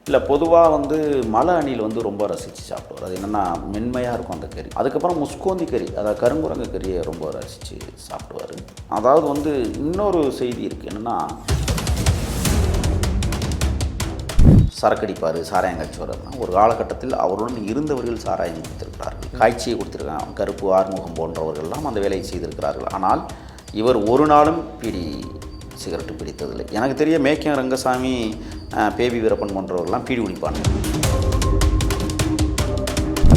இல்லை பொதுவாக வந்து மலை அணில் வந்து ரொம்ப ரசித்து சாப்பிடுவார். அது என்னென்னா மென்மையாக இருக்கும் அந்த கறி. அதுக்கப்புறம் முஸ்கோந்தி கறி, அதாவது கருங்குரங்கு கறியை ரொம்ப ரசித்து சாப்பிடுவார். அதாவது வந்து இன்னொரு செய்தி இருக்குது என்னென்னா, சரக்கடிப்பார், சாராயம் காய்ச்சுவார்னா ஒரு காலகட்டத்தில் அவருடன் இருந்தவர்கள் சாராயம் கொடுத்திருக்கிறார்கள், காய்ச்சியை கொடுத்துருக்காங்க. கருப்பு, ஆறுமுகம் போன்றவர்கள்லாம் அந்த வேலையை செய்திருக்கிறார்கள். ஆனால் இவர் ஒரு நாளும் பீடி சிகரெட்டு பிடித்ததில்லை. எனக்கு தெரிய மேக்கியம் ரங்கசாமி, பேபி வீரப்பன் போன்றவர்கள்லாம் பீடி குடிப்பாங்க.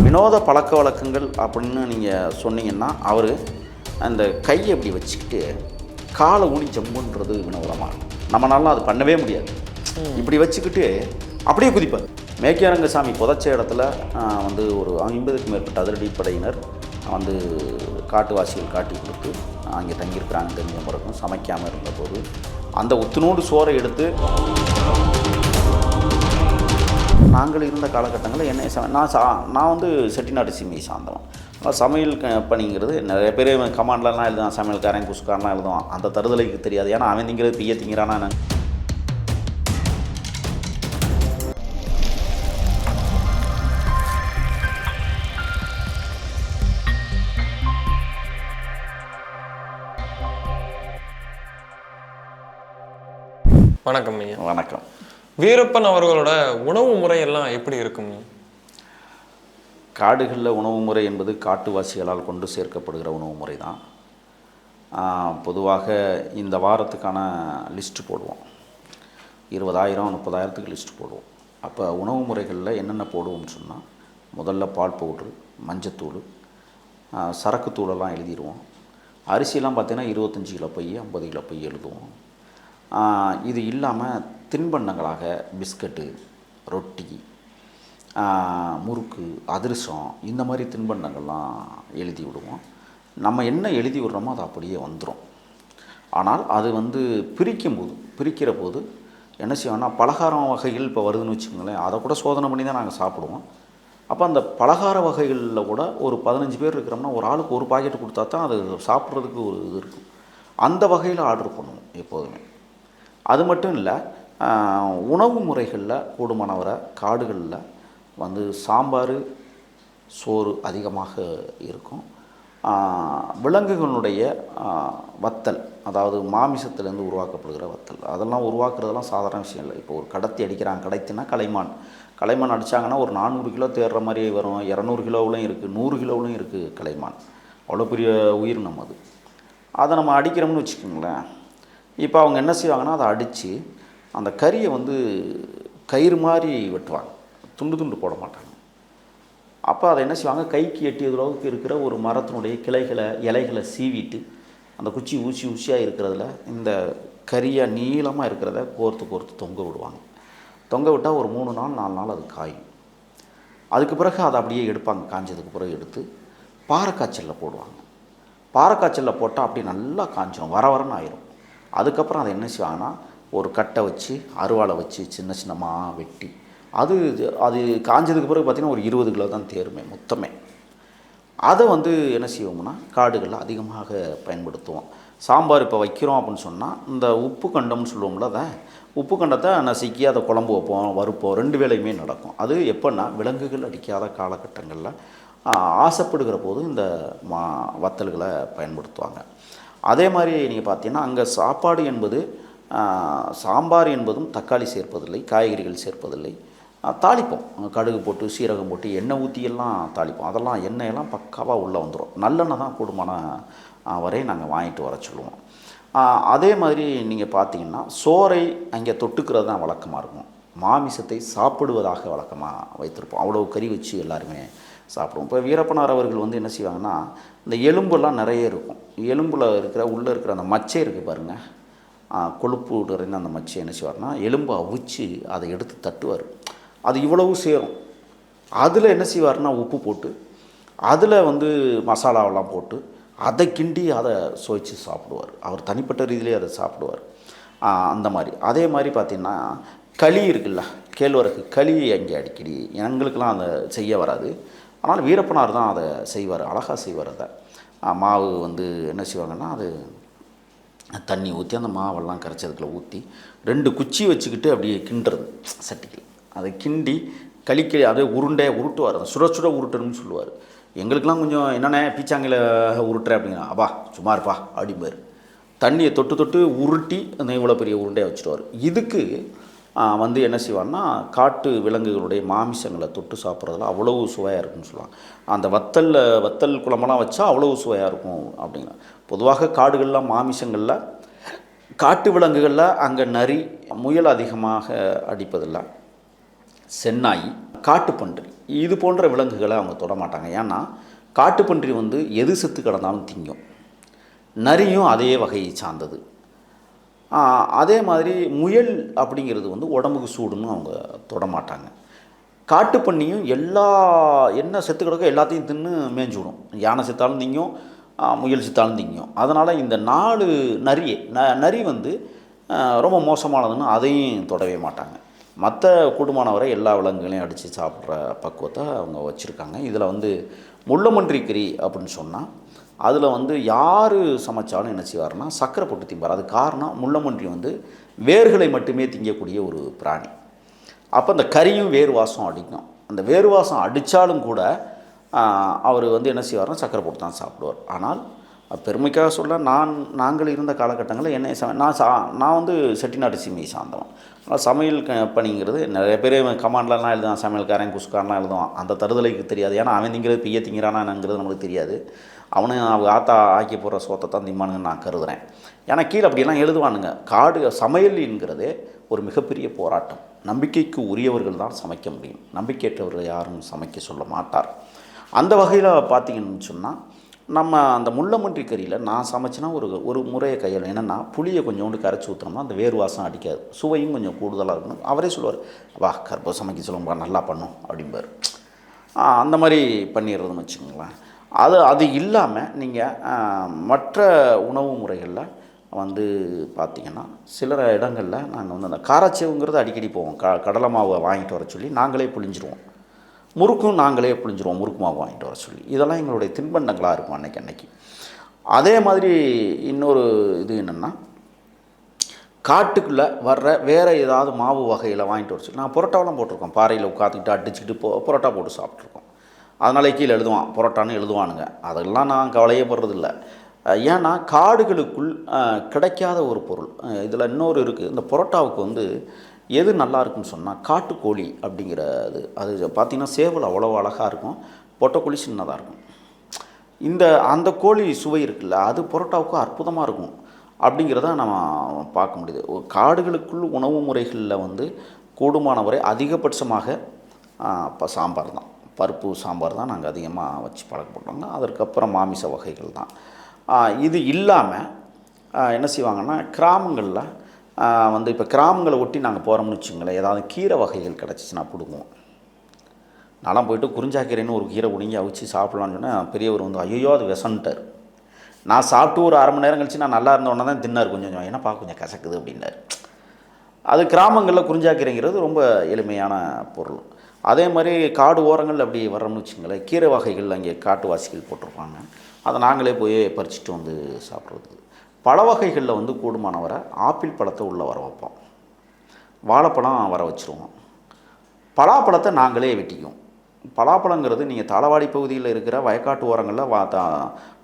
வினோத பழக்க வழக்கங்கள் அப்படின்னு நீங்கள் சொன்னீங்கன்னா, அவர் அந்த கையை இப்படி வச்சுக்கிட்டு காலை ஊனி ஜம்புன்றது வினோதமாக இருக்கும். நம்மளால அது பண்ணவே முடியாது. இப்படி வச்சுக்கிட்டு அப்படியே குதிப்பார். மேக்கிய ரங்கசாமி புதைச்ச இடத்துல வந்து ஒரு 50க்கும் மேற்பட்ட அதிரடிப்படையினர் வந்து காட்டுவாசிகள் காட்டி கொடுத்து அங்கே தங்கியிருக்கிறாங்க தெரிஞ்ச முறைக்கும் சமைக்காமல் இருந்தபோது அந்த உத்துணோடு சோறை எடுத்து, நாங்கள் இருந்த காலகட்டங்களில் என்ன நான் வந்து செட்டிநாடு சீமையை சார்ந்தவன். சமையல் பணிங்கிறது நிறைய பேர் கமாண்ட்லாம் எழுதுவான், சமையல்காரன் குசுக்காரன்லாம் எழுதுவான். அந்த தருதலைக்கு தெரியாது, ஏன்னா அவன் திங்கிறது பிய்ய திங்கிறானா. வணக்கம் ஐயா. வணக்கம். வீரப்பன் அவர்களோட உணவு முறையெல்லாம் எப்படி இருக்கும்? காடுகளில் உணவு முறை என்பது காட்டுவாசிகளால் கொண்டு சேர்க்கப்படுகிற உணவு முறை தான். பொதுவாக இந்த வாரத்துக்கான லிஸ்ட்டு போடுவோம். 20,000 30,000க்கு லிஸ்ட்டு போடுவோம். அப்போ உணவு முறைகளில் என்னென்ன போடுவோம்னு சொன்னால், முதல்ல பால் பவுட்ரு, மஞ்சத்தூள், சரக்குத்தூளெல்லாம் எழுதிடுவோம். அரிசியெல்லாம் பார்த்தீங்கன்னா 25 கிலோ பை, 50 கிலோ பை எழுதுவோம். இது இல்லாமல் தின்பண்டங்களாக பிஸ்கட்டு, ரொட்டி, முறுக்கு, அதிரசம், இந்த மாதிரி தின்பண்டங்கள்லாம் எழுதி விடுவோம். நம்ம என்ன எழுதி விடுறோமோ அது அப்படியே வந்துடும். ஆனால் அது வந்து பிரிக்கிற போது என்ன செய்வோம்னா, பலகாரம் வகைகள் இப்போ வருதுன்னு வச்சுக்கோங்களேன், அதை கூட சோதனை பண்ணி தான் நாங்கள் சாப்பிடுவோம். அப்போ அந்த பலகார வகைகளில் கூட ஒரு 15 பேர் இருக்கிறோம்னா ஒரு ஆளுக்கு ஒரு பாக்கெட் கொடுத்தா தான் அது சாப்பிட்றதுக்கு ஒரு இது இருக்கும். அந்த வகையில் ஆர்டர் பண்ணுவோம் எப்போதுமே. அது மட்டும் இல்லை, உணவு முறைகளில் கூடுமானவரை காடுகளில் வந்து சாம்பார், சோறு அதிகமாக இருக்கும். விலங்குகளுடைய வத்தல், அதாவது மாமிசத்துலேருந்து உருவாக்கப்படுகிற வத்தல், அதெல்லாம் உருவாக்குறதெல்லாம் சாதாரண விஷயம் இல்லை. இப்போ ஒரு கடத்தி அடிக்கிறாங்க, கடத்தினா கலைமான் அடித்தாங்கன்னா ஒரு 400 கிலோ தேடுற மாதிரி வரும். 200 கிலோவிலையும் இருக்குது, 100 கிலோவிலையும் இருக்குது கலைமான். அவ்வளோ பெரிய உயிரினம் அது. அதை நம்ம அடிக்கிறோம்னு வச்சுக்கோங்களேன். இப்போ அவங்க என்ன செய்வாங்கன்னா, அதை அடித்து அந்த கறியை வந்து கயிறு மாதிரி வெட்டுவாங்க, துண்டு போட மாட்டாங்க. அப்போ அதை என்ன செய்வாங்க, கைக்கு எட்டிய அளவுக்கு இருக்கிற ஒரு மரத்தினுடைய இலைகளை சீவிட்டு அந்த குச்சி ஊசியாக இருக்கிறதுல இந்த கறியை நீளமாக இருக்கிறத கோர்த்து தொங்க விடுவாங்க. தொங்க விட்டால் ஒரு 3 நாள் 4 நாள் அது காயும். அதுக்கு பிறகு அதை அப்படியே எடுப்பாங்க. காஞ்சதுக்கு பிறகு எடுத்து பாறைக்காய்ச்சலில் போடுவாங்க. பாறைக்காய்ச்சலில் போட்டால் அப்படி நல்லா காஞ்சிடும், வரன்னு ஆயிரும். அதுக்கப்புறம் அதை என்ன செய்வாங்கன்னா, ஒரு கட்டை வச்சு அருவாளை வச்சு சின்னமாக வெட்டி அது காஞ்சதுக்கு பிறகு பார்த்திங்கன்னா ஒரு 20 கிலோ தான் தேருமே மொத்தமே. அதை வந்து என்ன செய்வோம்னா, காடுகளில் அதிகமாக பயன்படுத்துவோம். சாம்பார் இப்போ வைக்கிறோம் அப்படின்னு சொன்னால், இந்த உப்பு கண்டம்னு சொல்லுவோம்ல, அதை உப்பு கண்டத்தை நசுக்கி அதை குழம்பு வைப்போம், வறுப்போம், 2 வேளையுமே நடக்கும். அது எப்போன்னா, விலங்குகள் அடிக்காத காலகட்டங்களில் ஆசைப்படுகிற போது இந்த வத்தல்களை பயன்படுத்துவாங்க. அதே மாதிரி நீங்கள் பார்த்தீங்கன்னா, அங்கே சாப்பாடு என்பது சாம்பார் என்பதும் தக்காளி சேர்ப்பதில்லை, காய்கறிகள் சேர்ப்பதில்லை. தாளிப்போம், கடுகு போட்டு சீரகம் போட்டு எண்ணெய் ஊற்றியெல்லாம் தாளிப்போம். அதெல்லாம் எண்ணெயெல்லாம் பக்காவாக உள்ளே வந்துடும். நல்லெண்ணெய் தான் கூடுமான வரை நாங்கள் வாங்கிட்டு வர சொல்லுவோம். அதே மாதிரி நீங்கள் பார்த்தீங்கன்னா, சோறை அங்கே தொட்டுக்கிறது தான் வழக்கமாக இருக்கும். மாமிசத்தை சாப்பிடுவதாக வழக்கமாக வைத்திருப்போம். அவ்வளோ கறி வச்சு எல்லாருமே சாப்பிடுவோம். இப்போ வீரப்பனார் அவர்கள் வந்து என்ன செய்வாங்கன்னா, இந்த எலும்பெல்லாம் நிறைய இருக்கும். எலும்பில் உள்ளே இருக்கிற அந்த மச்சை இருக்குது பாருங்கள், கொழுப்பு நிறைந்த அந்த மச்சை என்ன செய்வார்னா, எலும்பை அவிச்சு அதை எடுத்து தட்டுவார். அது இவ்வளவு சேரும். அதில் என்ன செய்வார்னா, உப்பு போட்டு அதில் வந்து மசாலாவெல்லாம் போட்டு அதை கிண்டி அதை சுவைச்சு சாப்பிடுவார். அவர் தனிப்பட்ட ரீதியிலே அதை சாப்பிடுவார். அந்த மாதிரி. அதே மாதிரி பார்த்திங்கன்னா, களி இருக்குல்ல, கேழ்வரகு களி அங்கே அடிக்கடி எங்களுக்கெல்லாம் அதை செய்ய வராது. ஆனால் வீரப்பனார் தான் அதை செய்வார், அழகாக செய்வார். அதை மாவு வந்து என்ன செய்வாங்கன்னா, அது தண்ணி ஊற்றி அந்த மாவெல்லாம் கரைச்சதுக்குள்ள ஊற்றி 2 குச்சி வச்சுக்கிட்டு அப்படியே கிண்டுறது சட்டிக்கு. அதை கிண்டி களிக்க அதே உருட்டுவார், அதை சுட சுட உருட்டணும்னு சொல்லுவார். எங்களுக்கெல்லாம் கொஞ்சம் என்னென்ன பீச்சாங்கில் உருட்டுற அப்படிங்கிற, அப்பா சும்மா இருப்பா அப்படிம்பார். தண்ணியை தொட்டு தொட்டு உருட்டி அந்த இவ்வளோ பெரிய உருண்டையாக வச்சுருவார். இதுக்கு வந்து என்ன செய்வார்னா, காட்டு விலங்குகளுடைய மாமிசங்களை தொட்டு சாப்பிட்றதுல அவ்வளவு சுவையாக இருக்குன்னு சொல்லுவாங்க. அந்த வத்தல் குழம்பெல்லாம் வச்சா அவ்வளவு சுவையாக இருக்கும் அப்படிங்கிற. பொதுவாக காடுகளில் மாமிசங்களில் காட்டு விலங்குகளில் அங்கே நரி, முயல் அதிகமாக அடிப்பதில்லை. சென்னாய், காட்டுப்பன்றி இது போன்ற விலங்குகளை அவங்க தொட மாட்டாங்க. ஏன்னா காட்டுப்பன்றி வந்து எது செத்து கிடந்தாலும் திங்கும். நரியும் அதே வகையை சார்ந்தது. அதே மாதிரி முயல் அப்படிங்கிறது வந்து உடம்புக்கு சூடுன்னு அவங்க தொட மாட்டாங்க. காட்டுப்பன்னியும் என்ன செத்து கிடக்கோ எல்லாத்தையும் தின்னு மேய்ஞ்சி விடும். யானை செத்தாலும் திங்கும், முயல் செத்தாலும் திங்கும். அதனால் இந்த 4 நரி வந்து ரொம்ப மோசமானதுன்னு அதையும் தொடவே மாட்டாங்க. மற்ற கூடுமானவரை எல்லா விலங்குகளையும் அடித்து சாப்பிட்ற பக்குவத்தை அவங்க வச்சுருக்காங்க. இதில் வந்து முள்ளமன்றி கறி அப்படின்னு சொன்னால் அதில் வந்து யார் சமைச்சாலும் என்ன செய்வார்னா சர்க்கரை போட்டு திம்பார். அது காரணம், முள்ளமன்றி வந்து வேர்களை மட்டுமே திங்கக்கூடிய ஒரு பிராணி. அப்போ அந்த கறியும் வேறு வாசம் அடிக்கும். அந்த வேறு வாசம் அடித்தாலும் கூட அவர் வந்து என்ன செய்வார்னா சர்க்கரை போட்டு தான் சாப்பிடுவார். ஆனால் பெருமைக்காக சொல்ல, நாங்கள் இருந்த காலகட்டங்களில் என்னை நான் வந்து செட்டிநாட்டு சீமையை சார்ந்தவன். ஆனால் சமையல் பணிங்கிறது நிறைய பேர் கமாண்ட்லாம் எழுதுவான், சமையல்காரன் குஸ்காரன்லாம் எழுதுவான். அந்த தருதலைக்கு தெரியாது. ஏன்னா அவன் திங்கிறது பெய்ய திங்கிறானாங்கிறது நம்மளுக்கு தெரியாது. அவங்க ஆத்தா ஆக்கி போடுற சோத்தை தான் திம்மானுங்கன்னு நான் கருதுகிறேன். ஏன்னா கீழே அப்படியெல்லாம் எழுதுவானுங்க. சமையல் என்கிறதே ஒரு மிகப்பெரிய போராட்டம். நம்பிக்கைக்கு உரியவர்கள் தான் சமைக்க முடியும், நம்பிக்கையற்றவர்கள் யாரும் சமைக்க சொல்ல மாட்டார். அந்த வகையில் பார்த்தீங்கன்னு சொன்னால், நம்ம அந்த முள்ளமன்றி கறியில் நான் சமைச்சேன்னா ஒரு முறையை கையாள என்னென்னா, புளியை கொஞ்சோண்டு கரைச்சி ஊற்றினோம்னா அந்த வேறு வாசம் அடிக்காது, சுவையும் கொஞ்சம் கூடுதலாக இருக்கணும். அவரே சொல்லுவார், வா கருப்பை சமைக்க சொல்லும்பா நல்லா பண்ணும் அப்படிம்பார். அந்த மாதிரி பண்ணிடுறதுன்னு வச்சுக்கோங்களேன். அது இல்லாமல் நீங்கள் மற்ற உணவு முறைகளில் வந்து பார்த்திங்கன்னா, சில இடங்களில் நாங்கள் வந்து அந்த காராச்சேவுங்கிறது அடிக்கடி போவோம். கடலை மாவை வாங்கிட்டு வர சொல்லி நாங்களே புழிஞ்சிருவோம். முறுக்கும் நாங்களே புழிஞ்சிருவோம், முறுக்கு மாவு வாங்கிட்டு வர சொல்லி. இதெல்லாம் எங்களுடைய தின்பண்டங்களாக இருக்கும் அன்னைக்கு. அதே மாதிரி இன்னொரு இது என்னென்னா, காட்டுக்குள்ளே வர்ற வேறு ஏதாவது மாவு வகையில் வாங்கிட்டு வர சொல்லி, நான் புரோட்டாவெலாம் போட்டிருக்கோம். பாறையில் உட்காந்துக்கிட்டு அடிச்சுக்கிட்டு புரோட்டா போட்டு சாப்பிட்ருக்கோம். அதனால கீழே எழுதுவான், புரோட்டான்னு எழுதுவானுங்க. அதெல்லாம் நான் கவலையே படுறதில்லை. ஏன்னா காடுகளுக்குள் கிடைக்காத ஒரு பொருள். இதில் இன்னொரு இருக்குது. இந்த புரோட்டாவுக்கு வந்து எது நல்லா இருக்குன்னு சொன்னால், காட்டுக்கோழி அப்படிங்கிறது. அது பார்த்திங்கன்னா சேவல் அவ்வளோ அழகாக இருக்கும், பொட்டைக்கோழி சின்னதாக இருக்கும். அந்த கோழி சுவை இருக்குல்ல, அது புரோட்டாவுக்கு அற்புதமாக இருக்கும் அப்படிங்கிறத நம்ம பார்க்க முடியுது. காடுகளுக்குள் உணவு முறைகளில் வந்து கூடுமானவரை அதிகபட்சமாக இப்போ சாம்பார் தான், பருப்பு சாம்பார் தான் நாங்கள் அதிகமாக வச்சு பழக்கப்பட்டோங்க. அதற்கப்புறம் மாமிச வகைகள் தான். இது இல்லாமல் என்ன செய்வாங்கன்னா, கிராமங்களில் வந்து இப்போ கிராமங்களை ஒட்டி நாங்கள் போகிறோம்னு வச்சுங்களேன், ஏதாவது கீரை வகைகள் கிடச்சிச்சின்னா பிடுங்குவோம். நான்லாம் போய்ட்டு குறிஞ்சாக்கீரைன்னு ஒரு கீரை பிடுங்கி அவிச்சு சாப்பிட்லான்னு சொன்னால் பெரியவர் வந்து ஐயோ அது விஷன்ட்டார். நான் சாப்பிட்டு ஒரு 1/2 மணி நேரம் கழிச்சு நான் நல்லா இருந்தோன்னே தான் தின்னார். கொஞ்சம் என்னப்பா கொஞ்சம் கசக்குது அப்படின்னார். அது கிராமங்களில் குறிஞ்சாக்கீரைங்கிறது ரொம்ப எளிமையான பொருள். அதே மாதிரி காடு ஓரங்கள் அப்படி வர்றோம்னு வச்சுங்களேன், கீரை வகைகள் அங்கே காட்டுவாசிகள் போட்டிருப்பாங்க. அதை நாங்களே போய் பறிச்சுட்டு வந்து சாப்பிட்றது. பழ வகைகளில் வந்து கூடுமானவரை ஆப்பிள் பழத்தை உள்ளே வர வைப்போம், வாழைப்பழம் வர வச்சுருவோம், பலாப்பழத்தை நாங்களே வெட்டிக்குவோம். பலாப்பழங்கிறது நீங்கள் தாளவாடி பகுதியில் இருக்கிற வயக்காட்டு ஓரங்களில்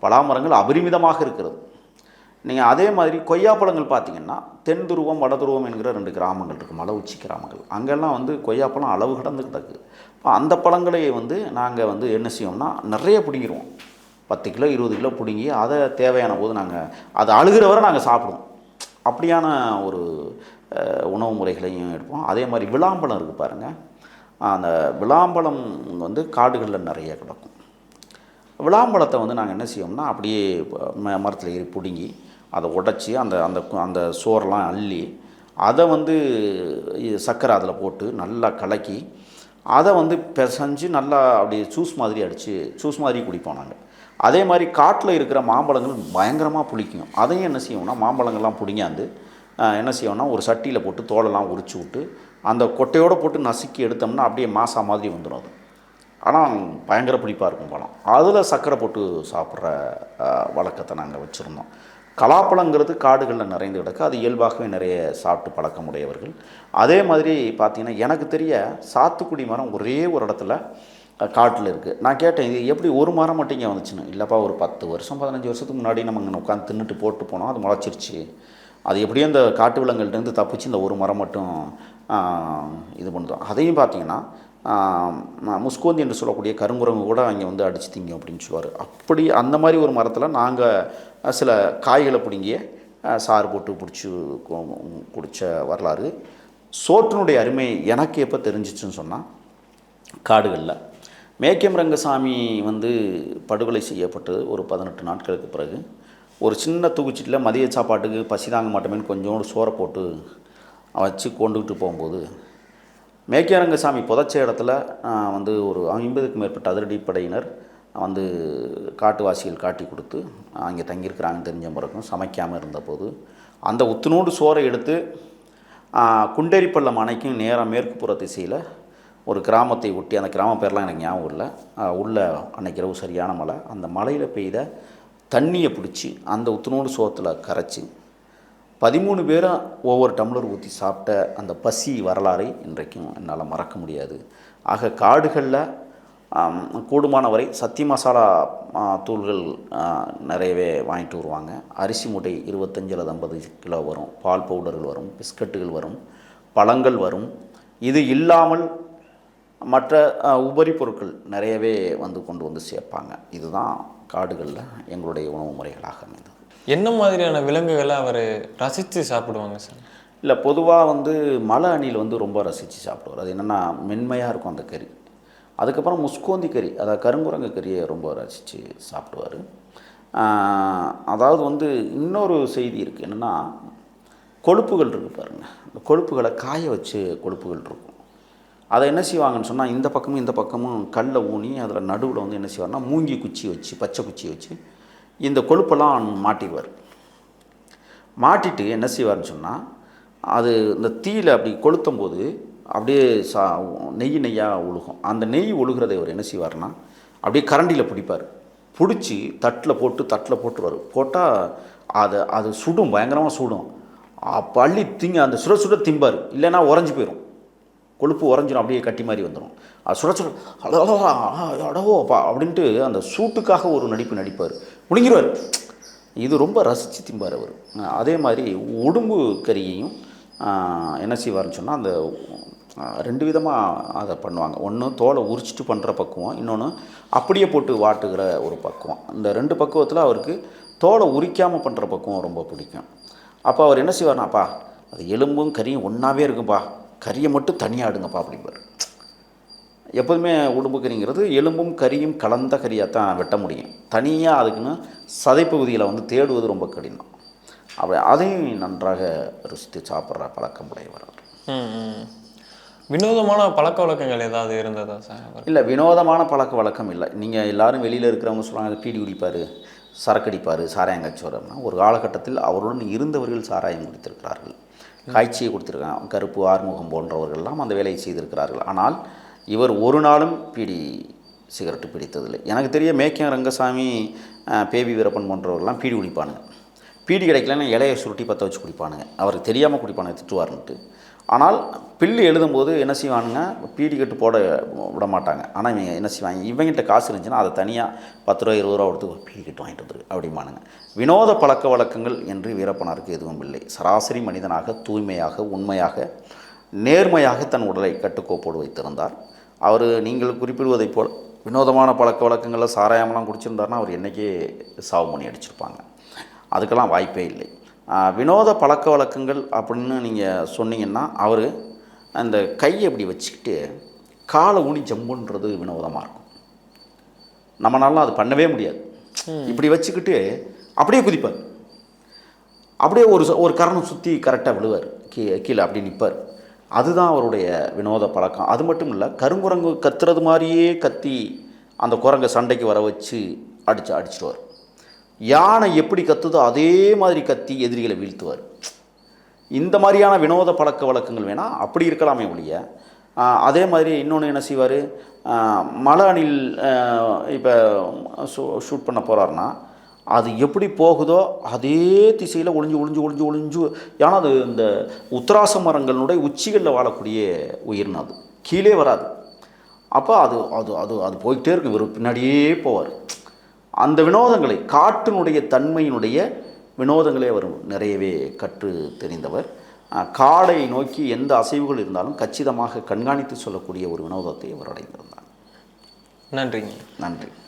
பலாமரங்கள் அபரிமிதமாக இருக்கிறது. நீங்கள் அதே மாதிரி கொய்யாப்பழங்கள் பார்த்திங்கன்னா, தென் துருவம் வட துருவம் என்கிற 2 கிராமங்கள் இருக்குது, மலை உச்சி கிராமங்கள். அங்கெல்லாம் வந்து கொய்யாப்பழம் அளவு கடந்து கிடக்கு. அந்த பழங்களை வந்து நாங்கள் வந்து என்ன செய்வோம்னா நிறைய பிடிங்கிடுவோம். 10 கிலோ 20 கிலோ பிடுங்கி அதை தேவையான போது நாங்கள் அதை அழுகிற வரை நாங்கள் சாப்பிடுவோம். அப்படியான ஒரு உணவு முறைகளையும் எடுப்போம். அதே மாதிரி விளாம்பழம் இருக்குது பாருங்கள், அந்த விளாம்பழம் வந்து காடுகளில் நிறைய கிடக்கும். விளாம்பழத்தை வந்து நாங்கள் என்ன செய்வோம்னா, அப்படியே மரத்தில் ஏறி பிடுங்கி அதை உடச்சி அந்த அந்த அந்த சோறெல்லாம் அள்ளி அதை வந்து சர்க்கரை அதில் போட்டு நல்லா கலக்கி அதை வந்து பிசைஞ்சு நல்லா அப்படியே ஜூஸ் மாதிரி குடிப்போம் நாங்கள். அதே மாதிரி காட்டில் இருக்கிற மாம்பழங்கள் பயங்கரமாக புளிக்கும். அதையும் என்ன செய்வோம்னா, மாம்பழங்கள்லாம் பிடிங்காந்து என்ன செய்வோம்னா, ஒரு சட்டியில் போட்டு தோலெல்லாம் உரிச்சு விட்டு அந்த கொட்டையோடு போட்டு நசுக்கி எடுத்தோம்னா அப்படியே மாசா மாதிரி வந்துடும் அது. ஆனால் பயங்கர புளிப்பாக இருக்கும் பழம். அதில் சர்க்கரை போட்டு சாப்பிட்ற வழக்கத்தை நாங்கள் வச்சுருந்தோம். கலாப்பழங்கிறது காடுகளில் நிறைந்து கிடக்கு. அது இயல்பாகவே நிறைய சாப்பிட்டு பழக்கமுடையவர்கள். அதே மாதிரி பார்த்திங்கன்னா, எனக்கு தெரிய சாத்துக்குடி மரம் ஒரே ஒரு இடத்துல காட்டில் இருக்குது. நான் கேட்டேன், இது எப்படி ஒரு மரம் மட்டும் இங்கே வந்துச்சுன்னு. இல்லைப்பா, ஒரு 10 வருஷம் 15 வருஷத்துக்கு முன்னாடி நம்ம இங்கே உட்காந்து தின்னுட்டு போட்டு போனோம், அது முளைச்சிருச்சு. அது எப்படியும் இந்த காட்டு விலங்குகள்லேருந்து தப்பிச்சு இந்த ஒரு மரம் மட்டும் இது பண்ணுறோம். அதையும் பார்த்திங்கன்னா, முஸ்கோந்தி என்று சொல்லக்கூடிய கருங்குரங்கு கூட அங்கே வந்து அடித்து திங்கும் அப்படின்னு சொல்லுவார். அப்படி அந்த மாதிரி ஒரு மரத்தில் நாங்கள் சில காய்களை பிடுங்கிய சாறு போட்டு பிடிச்சி குடித்த வரலாறு. சோற்றினுடைய அருமை எனக்கு எப்போ தெரிஞ்சிச்சுன்னு சொன்னால், காடுகளில் மேக்கியம் ரங்கசாமி வந்து படுகொலை செய்யப்பட்டது ஒரு 18 நாட்களுக்கு பிறகு ஒரு சின்ன தூக்குச்சீட்டில் மதிய சாப்பாட்டுக்கு பசி தாங்க மாட்டோமேன்னு கொஞ்சோண்டு சோறை போட்டு வச்சு கொண்டுகிட்டு போகும்போது, மேக்கியம் ரங்கசாமி புதைச்ச இடத்துல வந்து ஒரு 50க்கும் மேற்பட்ட அதிரடிப்படையினர் வந்து காட்டுவாசிகள் காட்டி கொடுத்து அங்கே தங்கியிருக்கிறாங்கன்னு தெரிஞ்ச பிறகும் சமைக்காமல் இருந்தபோது அந்த உத்துணோடு சோறை எடுத்து குண்டேரிப்பள்ளம் அணைக்கும் நேராக மேற்கு புற திசையில் ஒரு கிராமத்தை ஒட்டி, அந்த கிராம பேர்லாம் எனக்கு ஞாபகம் இல்லை, உள்ள அன்னைக்கு இரவு சரியான மழை, அந்த மழையில் பெய்த தண்ணியை பிடிச்சி அந்த உத்துணோடு சோத்தில் கரைச்சி 13 பேரும் ஒவ்வொரு டம்ளர் ஊற்றி சாப்பிட்ட அந்த பசி வரலாறை இன்றைக்கும் என்னால் மறக்க முடியாது. ஆக காடுகளில் கூடுமான வரை சத்தி மசாலா தூள்கள் நிறையவே வாங்கிட்டு வருவாங்க. அரிசி மூட்டை 25 அல்லது 50 கிலோ வரும், பால் பவுடர்கள் வரும், பிஸ்கட்டுகள் வரும், பழங்கள் வரும். இது இல்லாமல் மற்ற உபரி பொருட்கள் நிறையவே வந்து கொண்டு வந்து சேர்ப்பாங்க. இதுதான் காடுகளில் எங்களுடைய உணவு முறைகளாக அமைந்தது. என்ன மாதிரியான விலங்குகளை அவர் ரசித்து சாப்பிடுவாங்க சார்? இல்லை, பொதுவாக வந்து மலை அணில் வந்து ரொம்ப ரசித்து சாப்பிடுவார். அது என்னென்னா மென்மையாக இருக்கும் அந்த கறி. அதுக்கப்புறம் முஸ்கோந்தி கறி, அதாவது கருங்குரங்கு கறியை ரொம்ப ரசித்து சாப்பிடுவார். அதாவது வந்து இன்னொரு செய்தி இருக்குது, என்னென்னா கொழுப்புகள் இருக்குது பாருங்கள், இந்த கொழுப்புகளை காய வச்சு கொழுப்புகள் இருக்கும். அதை என்ன செய்வாங்கன்னு சொன்னால், இந்த பக்கமும் இந்த பக்கமும் கல்லை ஊனி அதில் நடுவில் வந்து என்ன செய்வார்னா மூங்கி குச்சி வச்சு, பச்சை குச்சி வச்சு இந்த கொழுப்பெல்லாம் மாட்டிடுவார். மாட்டிட்டு என்ன செய்வார்னு சொன்னால், அது இந்த தீயில் அப்படி கொளுத்தும் போது அப்படியே நெய்யாக ஒழுகும். அந்த நெய் ஒழுகிறதை அவர் என்ன செய்வார்னா அப்படியே கரண்டியில் பிடிப்பார். பிடிச்சி தட்டில் போட்டுருவார். போட்டால் அது சுடும், பயங்கரமாக சுடும். பள்ளி அந்த சுட திம்பார், இல்லைன்னா உறைஞ்சி போயிடும். கொழுப்பு உறைஞ்சிடும், அப்படியே கட்டி மாதிரி வந்துடும். அது சுட அடவோப்பா அப்படின்ட்டு அந்த சூட்டுக்காக ஒரு நடிப்பார், முழுங்கிடுவார். இது ரொம்ப ரசித்து திம்பார் அவர். அதே மாதிரி உடும்பு கறியையும் என்ன செய்வார்னு சொன்னால், அந்த 2 விதமாக அதை பண்ணுவாங்க. ஒன்று தோலை உரிச்சிட்டு பண்ணுற பக்குவம், இன்னொன்று அப்படியே போட்டு வாட்டுகிற ஒரு பக்குவம். இந்த 2 பக்குவத்தில் அவருக்கு தோலை உரிக்காமல் பண்ணுற பக்குவம் ரொம்ப பிடிக்கும். அப்போ அவர் என்ன செய்வார்னாப்பா, அது எலும்பும் கறியும் ஒன்றாவே இருக்குப்பா, கறியை மட்டும் தனியாக அடுங்கப்பா அப்படிம்பார். எப்போதுமே உடும்பு கறிங்கிறது எலும்பும் கறியும் கலந்த கறியாக தான் வெட்ட முடியும். தனியாக அதுக்குன்னு சதைப்பகுதியில் வந்து தேடுவது ரொம்ப கடினம். அப்படி அதையும் நன்றாக ருசித்து சாப்பிட்ற பழக்கம் உடையவர். வினோதமான பழக்க வழக்கங்கள் ஏதாவது இருந்ததா சார்? இல்லை, வினோதமான பழக்க வழக்கம் இல்லை. நீங்கள் எல்லோரும் வெளியில் இருக்கிறவங்க சொல்லுவாங்க, பீடி குடிப்பார், சரக்கடிப்பார், சாராயம் காய்ச்சுவார்னா, ஒரு காலகட்டத்தில் அவருடன் இருந்தவர்கள் சாராயம் குடித்திருக்கிறார்கள், காய்ச்சியை கொடுத்துருக்காங்க. கருப்பு, ஆறுமுகம் போன்றவர்கள்லாம் அந்த வேலையை செய்திருக்கிறார்கள். ஆனால் இவர் ஒரு நாளும் பீடி சிகரெட்டு பிடித்ததில்லை. எனக்கு தெரிய மேக்கியம் ரங்கசாமி, பேபி வீரப்பன் போன்றவர்கள்லாம் பீடி குடிப்பானுங்க. பீடி கிடைக்கலன்னா இலையை சுருட்டி பற்ற வச்சு குடிப்பானுங்க. அவருக்கு தெரியாமல் குடிப்பானுங்க, திட்டுவார்னுட்டு. ஆனால் பில்லு எழுதும்போது என்ன செய்வானுங்க, பீடி கட்டு போட விட மாட்டாங்க. ஆனால் இவங்க என்ன செய்வாங்க, இவங்ககிட்ட காசு இருந்துச்சுன்னா அதை தனியாக 10 ரூபா 20 ரூபா கொடுத்து ஒரு பீடி கட்டு வாங்கிட்டு வந்துரு அப்படிமானுங்க. வினோத பழக்க வழக்கங்கள் என்று வீரப்பனாருக்கு எதுவும் இல்லை. சராசரி மனிதனாக தூய்மையாக, உண்மையாக, நேர்மையாக தன் உடலை கட்டுக்கோப்போடு வைத்திருந்தார். அவர் நீங்கள் குறிப்பிடுவதைப் போல் வினோதமான பழக்க வழக்கங்களில் சாராயமெல்லாம் குடிச்சிருந்தார்னா அவர் என்றைக்கே சாவு மணி அடிச்சிருப்பாங்க. அதுக்கெல்லாம் வாய்ப்பே இல்லை. வினோத பழக்க வழக்கங்கள் அப்படின்னு நீங்கள் சொன்னீங்கன்னா, அவர் அந்த கையை இப்படி வச்சுக்கிட்டு காலை ஊனி ஜம்புன்றது வினோதமாக இருக்கும். நம்மளால அது பண்ணவே முடியாது. இப்படி வச்சுக்கிட்டு அப்படியே குதிப்பார், அப்படியே ஒரு கரணம் சுற்றி கரெக்டாக விழுவார், கீழே அப்படி நிற்பார். அதுதான் அவருடைய வினோத பழக்கம். அது மட்டும் இல்லை, கருங்குரங்கு கத்துறது மாதிரியே கத்தி அந்த குரங்கை சண்டைக்கு வர வச்சு அடிச்சிடுவார். யானை எப்படி கத்துதோ அதே மாதிரி கத்தி எதிரிகளை வீழ்த்துவார். இந்த மாதிரியான வினோத பழக்க வழக்கங்கள் வேணால் அப்படி இருக்கலாமே ஒழிய, அதே மாதிரி இன்னொன்று என்ன செய்வார், மலை அணில் இப்போ ஷூட் பண்ண போகிறாருன்னா அது எப்படி போகுதோ அதே திசையில் ஒளிஞ்சு ஒளிஞ்சு ஒளிஞ்சு ஒளிஞ்சு. ஏன்னா அது இந்த உத்தராச மரங்களுடைய உச்சிகளில் வாழக்கூடிய உயிரினம், அது கீழே வராது. அப்போ அது அது அது அது போய்கிட்டே இருக்கும், இவர் பின்னாடியே போவார். அந்த வினோதங்களை, காட்டினுடைய தன்மையினுடைய வினோதங்களே அவர் நிறையவே கற்று தெரிந்தவர். காடை நோக்கி எந்த அசைவுகள் இருந்தாலும் கச்சிதமாக கண்காணித்து சொல்லக்கூடிய ஒரு வினோதத்தை அவர் அடைந்திருந்தார். நன்றிங்க. நன்றி.